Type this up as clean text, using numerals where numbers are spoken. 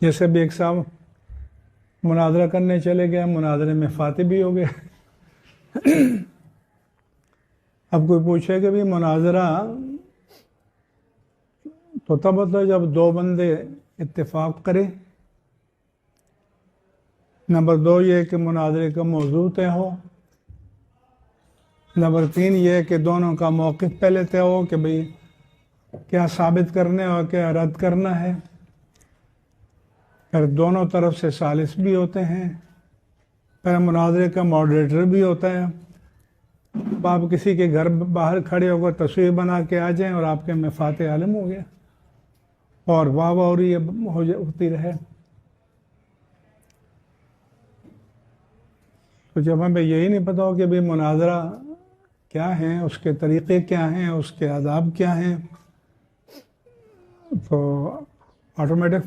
जैसे भी एक साहब मुनाजरा करने चले गए, मुनाजरे में फातिह भी हो गए। अब कोई पूछे कि भी मुनाजरा तो तब होता है जब दो बंदे इत्तेफाक करें। नंबर 2 ये कि मुनाजरे का मौजू तय हो। नंबर 3 ये कि दोनों का मौक़िफ़ पहले तय हो कि भाई क्या साबित करने और क्या रद्द करना है। फिर दोनों तरफ से सालिस भी होते हैं, फिर मुनाजरे का मॉडरेटर भी होता है। अब आप किसी के घर बाहर खड़े होकर तस्वीर बना के आ जाएं और आपके में फातिह आलम हो गया और वाह वाह और ये होती रहे। तो जब हमें यही नहीं पता हो कि भाई मुनाजरा क्या है, उसके तरीक़े क्या हैं, उसके आदाब क्या हैं, तो ऑटोमेटिक